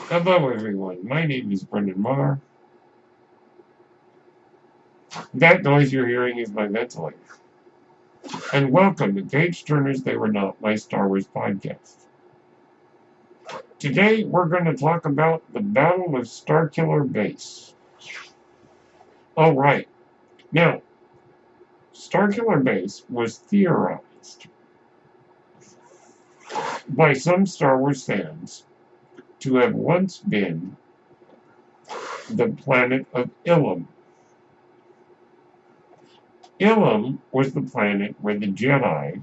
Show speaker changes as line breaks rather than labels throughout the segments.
Hello everyone, my name is Brendan Marr. That noise you're hearing is my ventilator. And welcome to Page Turners They Were Not, my Star Wars podcast. Today we're going to talk about the Battle of Starkiller Base. Alright, now, Starkiller Base was theorized by some Star Wars fans to have once been the planet of Ilum. Ilum was the planet where the Jedi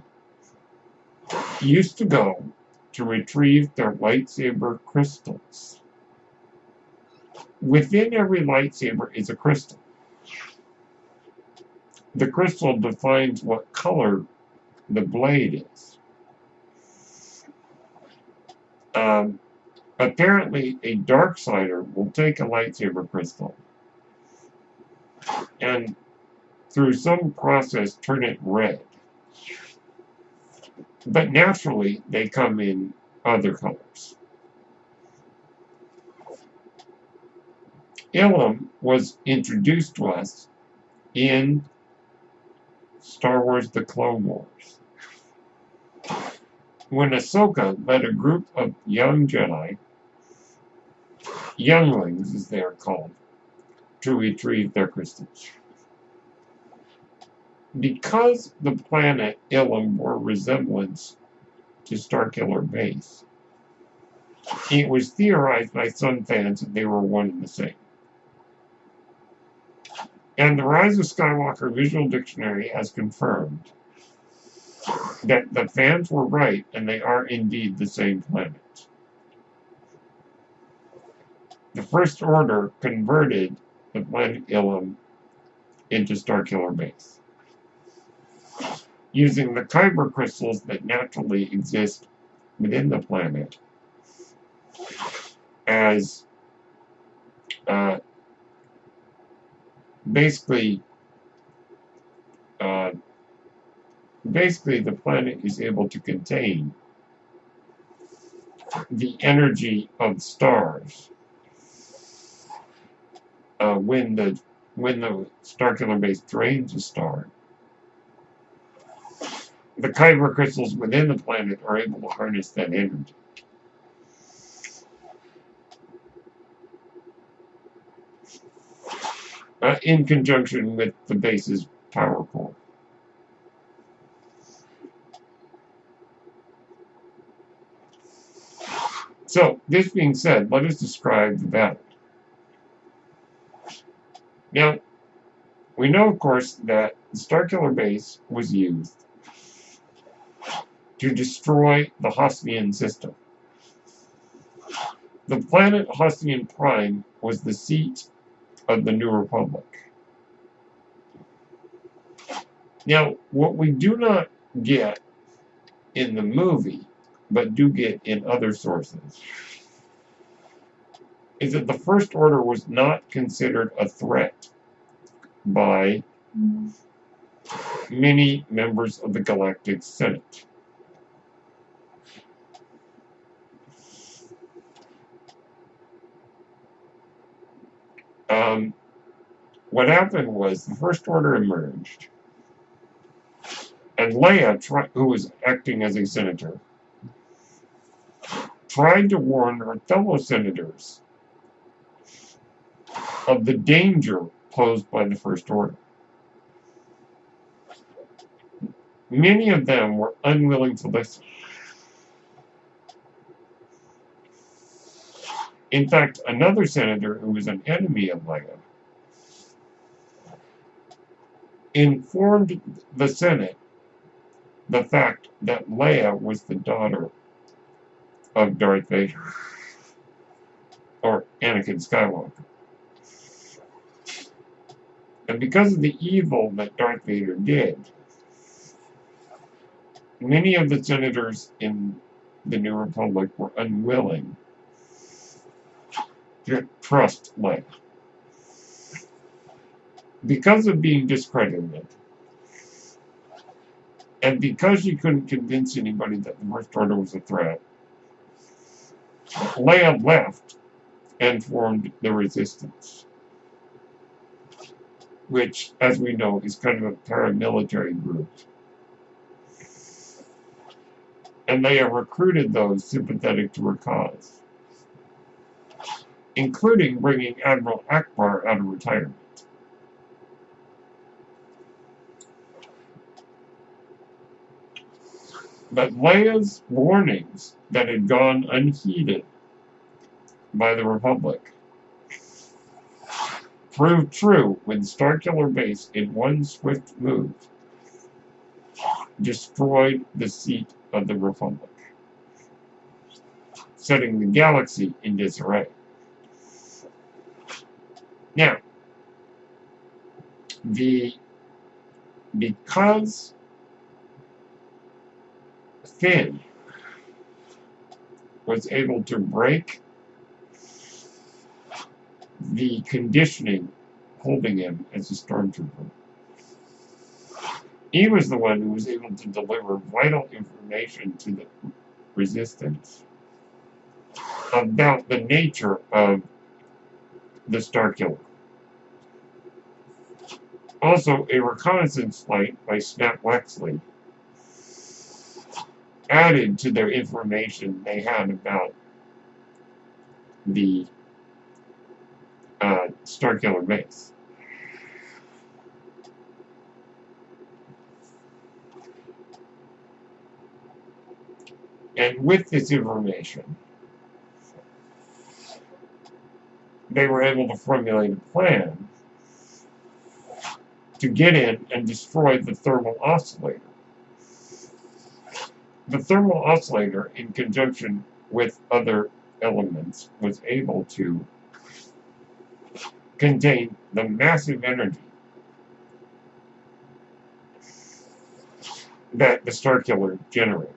used to go to retrieve their lightsaber crystals. Within every lightsaber is a crystal. The crystal defines what color the blade is. Apparently, a Darksider will take a lightsaber crystal and through some process turn it red. But naturally, they come in other colors. Ilum was introduced to us in Star Wars The Clone Wars, when Ahsoka led a group of young Jedi, younglings as they are called, to retrieve their crystals. Because the planet Ilum bore resemblance to Starkiller Base, it was theorized by some fans that they were one and the same. And the Rise of Skywalker Visual Dictionary has confirmed that the fans were right and they are indeed the same planet. The First Order converted the planet Ilum into Starkiller Base, using the kyber crystals that naturally exist within the planet as basically the planet is able to contain the energy of stars when the Starkiller Base drains a star. The kyber crystals within the planet are able to harness that energy. In conjunction with the base's power core. So, this being said, let us describe the battle. Now, we know, of course, that the Starkiller Base was used to destroy the Hosnian System. The planet Hosnian Prime was the seat of the New Republic. Now, what we do not get in the movie, but do get in other sources, is that the First Order was not considered a threat by many members of the Galactic Senate. What happened was the First Order emerged, and Leia, who was acting as a senator, tried to warn her fellow senators of the danger posed by the First Order. Many of them were unwilling to listen. In fact, another senator who was an enemy of Leia informed the Senate the fact that Leia was the daughter of Darth Vader, or Anakin Skywalker. And because of the evil that Darth Vader did, many of the senators in the New Republic were unwilling to trust Leia. Because of being discredited, and because she couldn't convince anybody that the First Order was a threat, Leia left and formed the Resistance, which, as we know, is kind of a paramilitary group. And they have recruited those sympathetic to her cause, including bringing Admiral Akbar out of retirement. But Leia's warnings that had gone unheeded by the Republic proved true when Starkiller Base, in one swift move, destroyed the seat of the Republic, setting the galaxy in disarray. Now, because Finn was able to break the conditioning holding him as a stormtrooper, he was the one who was able to deliver vital information to the Resistance about the nature of the Starkiller. Also, a reconnaissance flight by Snap Wexley added to their information they had about the Starkiller Base. And with this information, they were able to formulate a plan to get in and destroy the Thermal Oscillator. The Thermal Oscillator, in conjunction with other elements, was able to contain the massive energy that the Starkiller generated.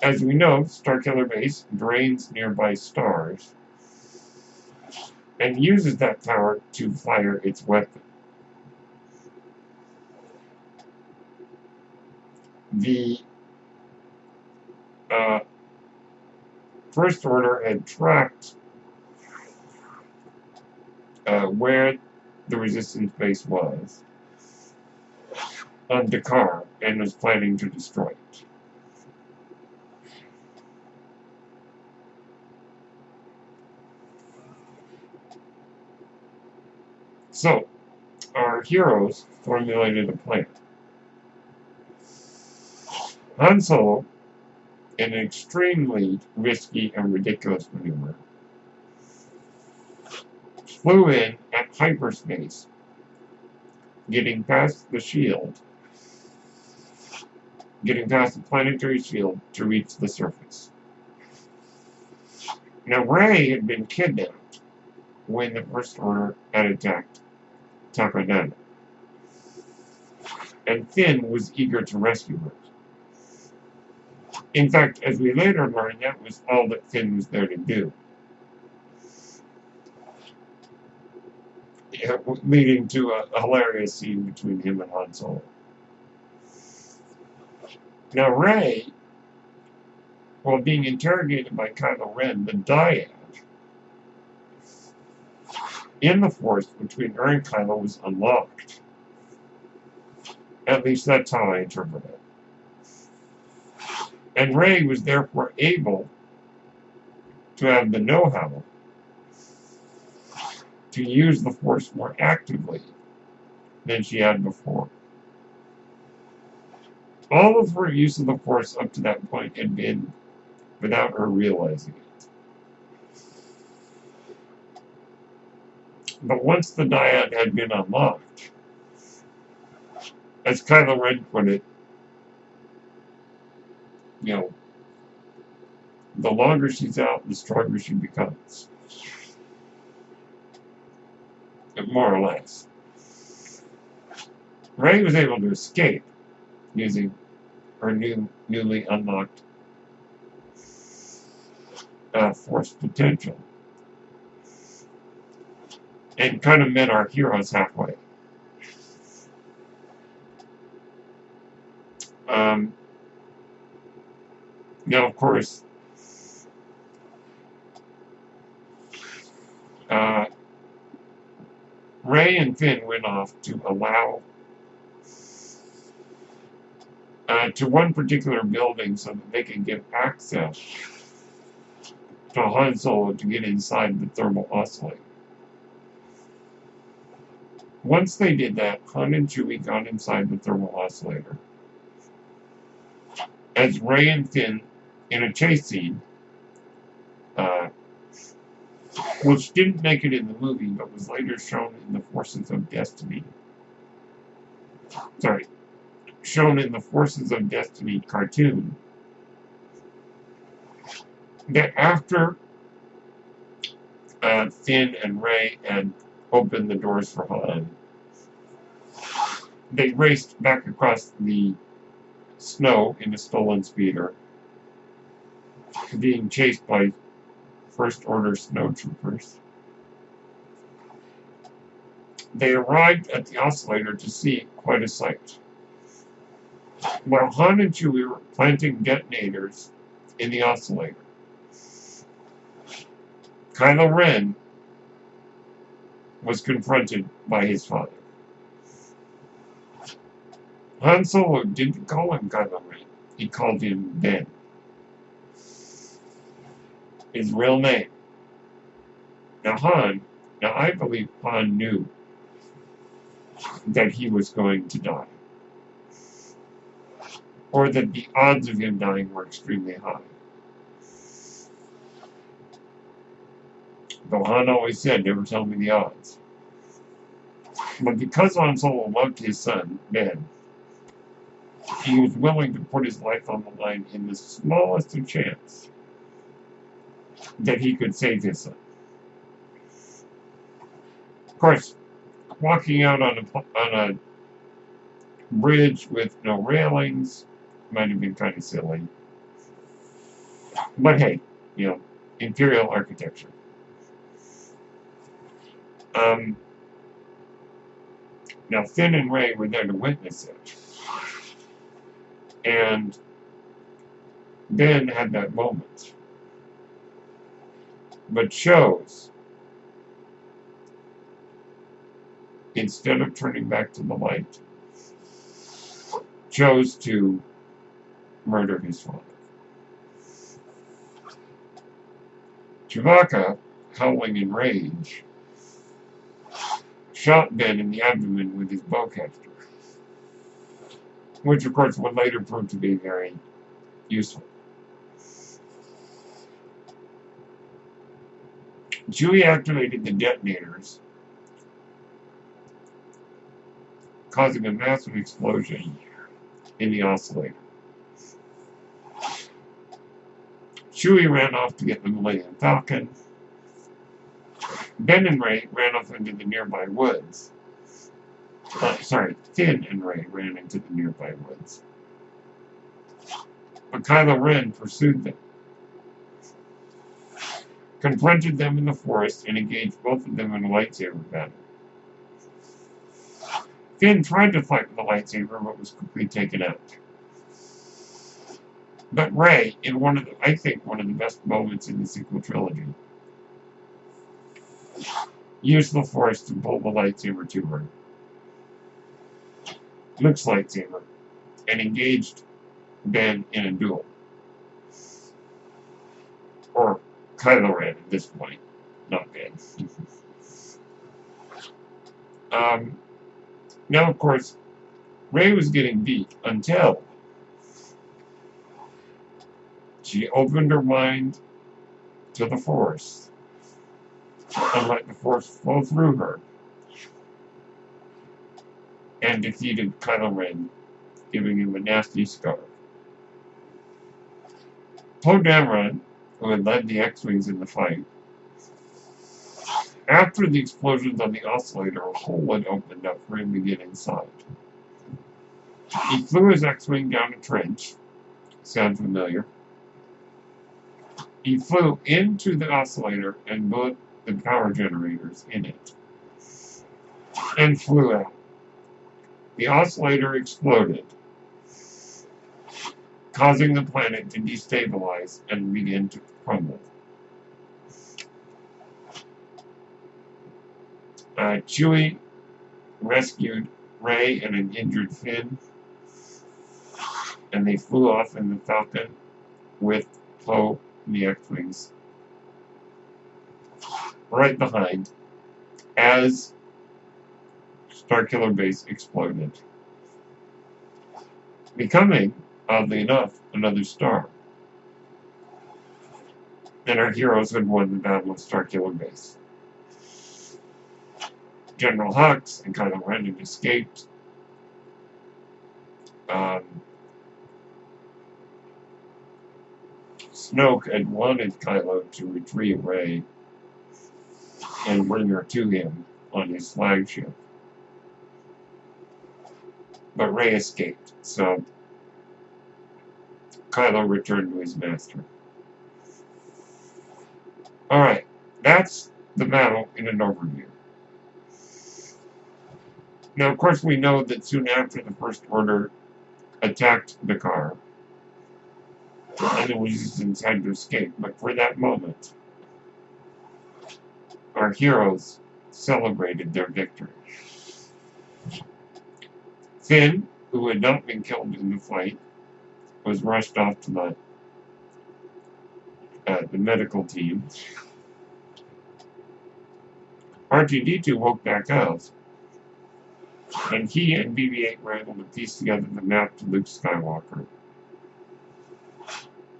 As we know, Starkiller Base drains nearby stars and uses that power to fire its weapon. The First Order had tracked where the Resistance base was on Dakar and was planning to destroy it. So, our heroes formulated a plan. Han Solo, in an extremely risky and ridiculous maneuver, flew in at hyperspace, getting past the shield, getting past the planetary shield to reach the surface. Now, Rey had been kidnapped when the First Order had attacked Takodana, and Finn was eager to rescue her. In fact, as we later learned, that was all that Finn was there to do, leading to a hilarious scene between him and Han Solo. Now, Rey, while being interrogated by Kylo Ren, the dyad in the Force between her and Kylo was unlocked. At least that's how I interpret it. And Rey was therefore able to have the know-how to use the Force more actively than she had before. All of her use of the Force up to that point had been without her realizing it. But once the dyad had been unlocked, as Kylo Ren put it, the longer she's out, the stronger she becomes. More or less. Rey was able to escape using her newly unlocked Force potential, and kind of met our heroes halfway. Now, of course, Ray and Finn went off to allow to one particular building so that they could get access to Han Solo to get inside the thermal oscillator. Once they did that, Han and Chewie got inside the thermal oscillator. As Ray and Finn, in a chase scene, which didn't make it in the movie, but was later shown in the Forces of Destiny. Shown in the Forces of Destiny cartoon. That after Finn and Ray had opened the doors for Han, they raced back across the snow in a stolen speeder, being chased by First Order snowtroopers. They arrived at the oscillator to see quite a sight. While Han and Chewie were planting detonators in the oscillator, Kylo Ren was confronted by his father. Han Solo didn't call him Kylo Ren. He called him Ben. His real name. Now I believe Han knew that he was going to die. Or that the odds of him dying were extremely high. Though Han always said, never tell me the odds. But because Han Solo loved his son, Ben, he was willing to put his life on the line in the smallest of chance that he could save his son. Of course, walking out on a bridge with no railings might have been kind of silly. But hey, Imperial architecture. Now, Finn and Ray were there to witness it. And Ben had that moment. But chose, instead of turning back to the light, chose to murder his father. Chewbacca, howling in rage, shot Ben in the abdomen with his bowcaster, which of course would later prove to be very useful. Chewie activated the detonators, causing a massive explosion in the oscillator. Chewie ran off to get the Millennium Falcon. Ben and Ray ran off into the nearby woods. Finn and Ray ran into the nearby woods. But Kylo Ren pursued them, confronted them in the forest, and engaged both of them in a lightsaber battle. Finn tried to fight with the lightsaber, but was quickly taken out. But Ray, in one of the best moments in the sequel trilogy, used the Force to pull the lightsaber to her, Luke's lightsaber, and engaged Ben in a duel. Or Kylo Ren at this point, not Ben. Now, of course, Rey was getting beat until she opened her mind to the Force and let the Force flow through her and defeated Kylo Ren, giving him a nasty scar. Poe Dameron, who had led the X-Wings in the fight, after the explosions on the oscillator, a hole had opened up for him to get inside. He flew his X-Wing down a trench. Sound familiar? He flew into the oscillator and blew the power generators in it, and flew out. The oscillator exploded, causing the planet to destabilize and begin to crumble. Chewie rescued Rey and an injured Finn, and they flew off in the Falcon with Poe and the X-Wings right behind as Starkiller Base exploded, becoming, oddly enough, another star. And our heroes had won the Battle of Starkiller Base. General Hux and Kylo Ren had escaped. Snoke had wanted Kylo to retrieve Rey and bring her to him on his flagship. But Rey escaped, so Kylo returned to his master. Alright, that's the battle in an overview. Now, of course, we know that soon after the First Order attacked the car, and the Resistance had to escape, but for that moment, our heroes celebrated their victory. Finn, who had not been killed in the fight, was rushed off to the medical team. R2-D2 woke back up, and he and BB-8 were able to piece together the map to Luke Skywalker.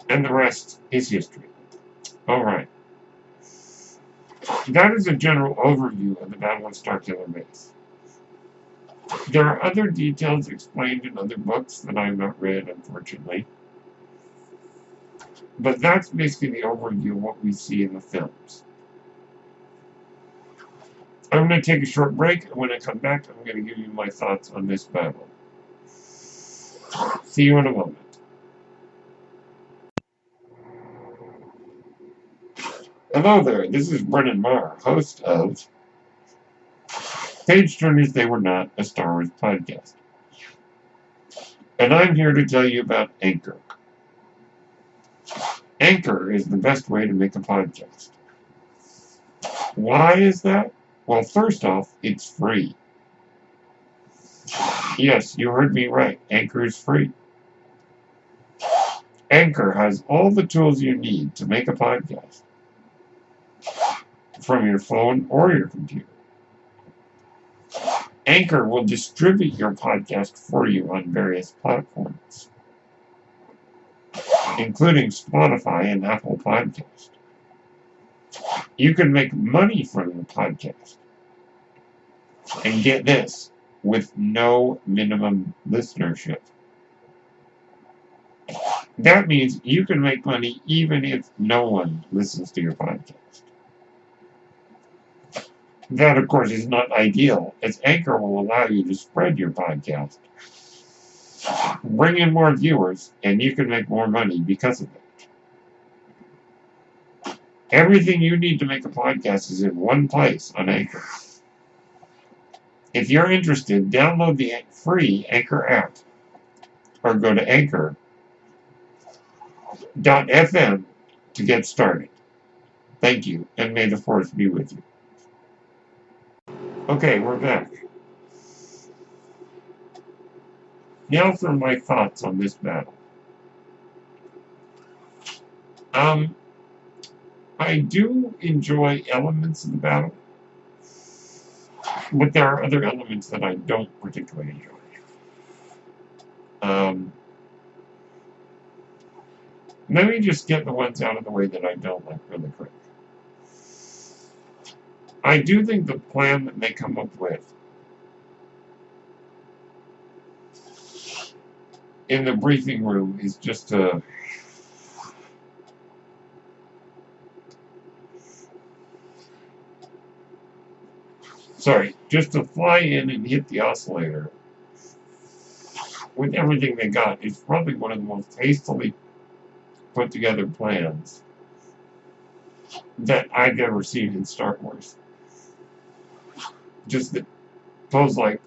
And the rest is history. Alright. That is a general overview of the Battle of Starkiller Base. There are other details explained in other books that I have not read, unfortunately. But that's basically the overview of what we see in the films. I'm going to take a short break, and when I come back, I'm going to give you my thoughts on this battle. See you in a moment. Hello there, this is Brennan Marr, host of Page Turners They Were Not, a Star Wars podcast. And I'm here to tell you about Anchor. Anchor is the best way to make a podcast. Why is that? Well, first off, it's free. Yes, you heard me right. Anchor is free. Anchor has all the tools you need to make a podcast from your phone or your computer. Anchor will distribute your podcast for you on various platforms, including Spotify and Apple Podcasts. You can make money from your podcast. And get this, with no minimum listenership. That means you can make money even if no one listens to your podcast. That, of course, is not ideal, as Anchor will allow you to spread your podcast, bring in more viewers, and you can make more money because of it. Everything you need to make a podcast is in one place on Anchor. If you're interested, download the free Anchor app, or go to anchor.fm to get started. Thank you, and may the Force be with you. Okay, we're back. Now for my thoughts on this battle. I do enjoy elements of the battle, but there are other elements that I don't particularly enjoy. Let me just get the ones out of the way that I don't like really quick. I do think the plan that they come up with in the briefing room is just a... just to fly in and hit the oscillator with everything they got is probably one of the most hastily put together plans that I've ever seen in Star Wars. Just that Poe's like,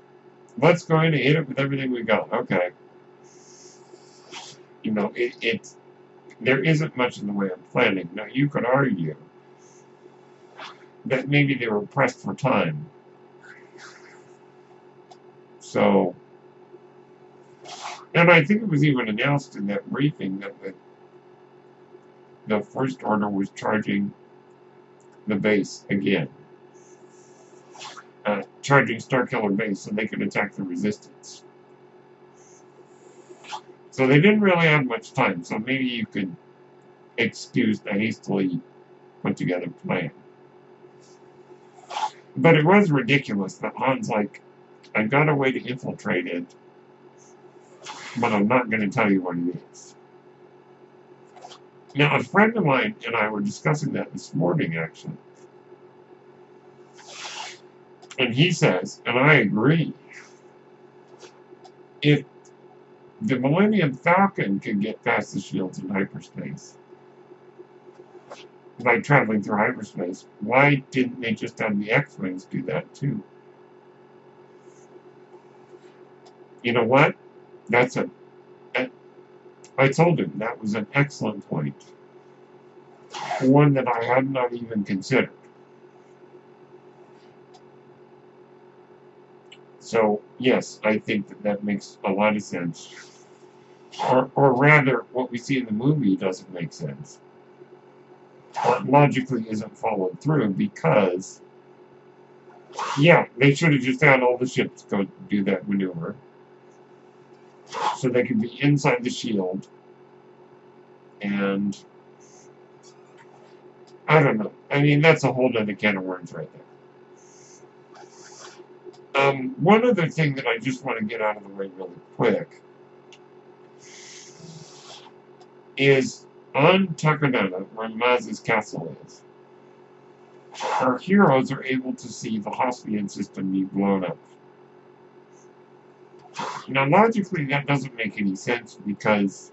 let's go in and hit it with everything we got. Okay. You know, there isn't much in the way of planning. Now, you could argue that maybe they were pressed for time. So, and I think it was even announced in that briefing that the First Order was charging the base again. Charging Starkiller base so they could attack the Resistance. So they didn't really have much time, so maybe you could excuse the hastily put together plan. But it was ridiculous that Han's like, I got a way to infiltrate it, but I'm not going to tell you what it is. Now, a friend of mine and I were discussing that this morning, actually. And he says, and I agree, if the Millennium Falcon could get past the shields in hyperspace by traveling through hyperspace, why didn't they just have the X-Wings do that too? You know what? I told him that was an excellent point. One that I had not even considered. So, yes, I think that makes a lot of sense. Or rather, what we see in the movie doesn't make sense. Or logically isn't followed through because, yeah, they should have just had all the ships go do that maneuver. So they could be inside the shield. And, I don't know. I mean, that's a whole other can of worms right there. One other thing that I just want to get out of the way really quick is on Takanana, where Maz's castle is, our heroes are able to see the Hosnian system be blown up. Now, logically, that doesn't make any sense because,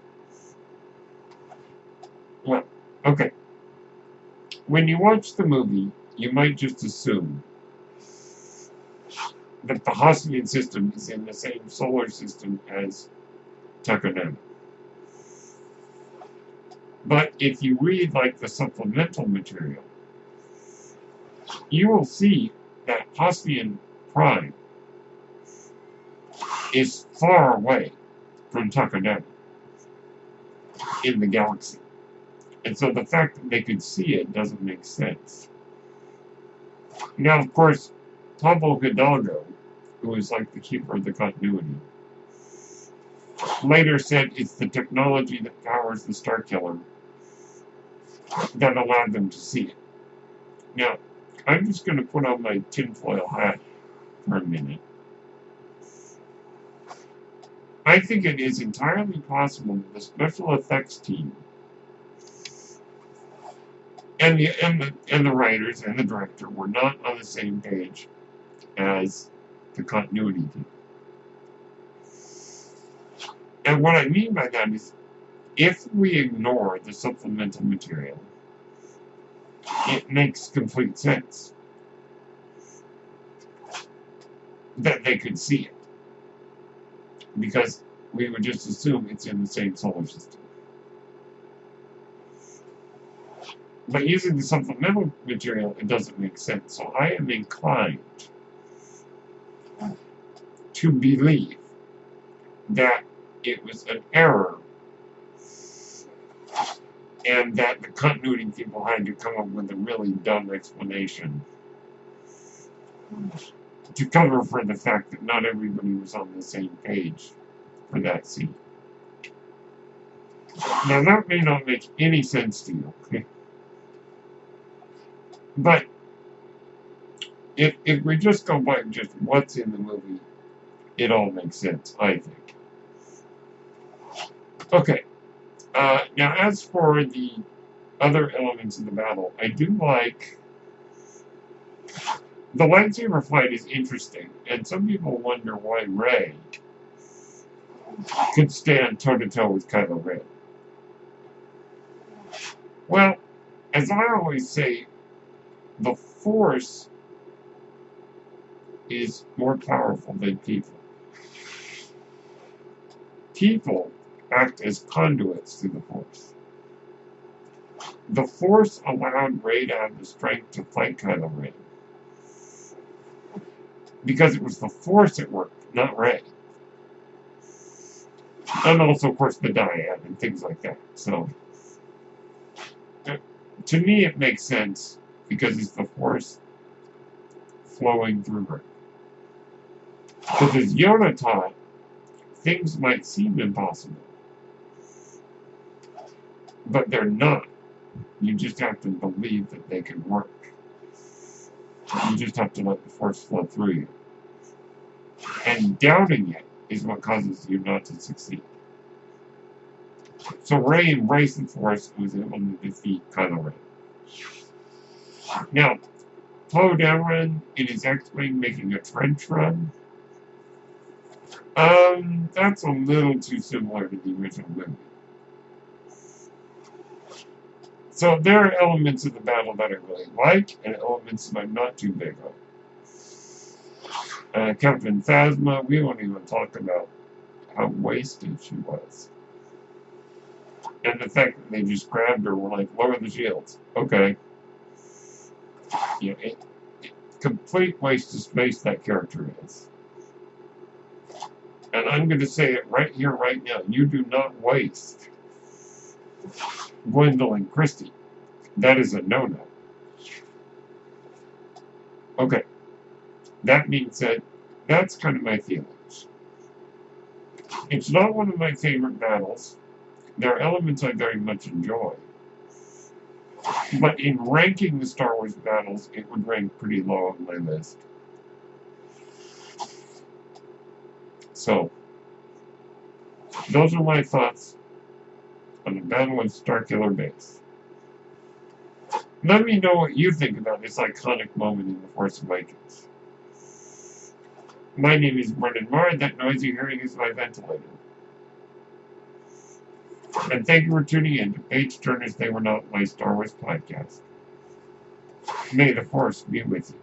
well, okay. When you watch the movie, you might just assume that the Hosnian system is in the same solar system as Takanana. But if you read, like, the supplemental material, you will see that Hosnian Prime is far away from Takanana in the galaxy. And so the fact that they could see it doesn't make sense. Now, of course, Pablo Hidalgo, who is like the keeper of the continuity, later said it's the technology that powers the Starkiller that allowed them to see it. Now, I'm just going to put on my tinfoil hat for a minute. I think it is entirely possible that the special effects team and the writers and the director were not on the same page as the continuity team. And what I mean by that is, if we ignore the supplemental material, it makes complete sense that they could see it. Because we would just assume it's in the same solar system. But using the supplemental material, it doesn't make sense. So I am inclined to believe that it was an error and that the continuity people had to come up with a really dumb explanation to cover for the fact that not everybody was on the same page for that scene. Now, that may not make any sense to you, but if we just go by just what's in the movie, it all makes sense, I think. Okay. Now, as for the other elements of the battle, I do like... The lightsaber fight is interesting, and some people wonder why Rey could stand toe-to-toe with Kylo Ren. Well, as I always say, the Force is more powerful than people. People act as conduits to the Force. The Force allowed Rey to have the strength to fight Kylo Ren because it was the Force at work, not Rey. And also, of course, the dyad and things like that. So, to me, it makes sense because it's the Force flowing through her. Because as Yoda taught, things might seem impossible, but they're not. You just have to believe that they can work. You just have to let the Force flow through you. And doubting it is what causes you not to succeed. So Rey embraced the Force and was able to defeat Kylo Ren. Now, Poe Dameron in his X-Wing making a trench run, that's a little too similar to the original movie. So there are elements of the battle that I really like, and elements that I'm not too big on. Captain Phasma, we won't even talk about how wasted she was. And the fact that they just grabbed her, were like, lower the shields. Okay. You know, complete waste of space that character is. And I'm going to say it right here, right now. You do not waste Gwendolyn Christie. That is a no-no. Okay. That being said, that's kind of my feelings. It's not one of my favorite battles. There are elements I very much enjoy. But in ranking the Star Wars battles, it would rank pretty low on my list. So, those are my thoughts on the Battle of Starkiller Base. Let me know what you think about this iconic moment in The Force Awakens. My name is Brendan Marr. That noise you're hearing is my ventilator. And thank you for tuning in to Page Turners They Were Not, my Star Wars podcast. May the Force be with you.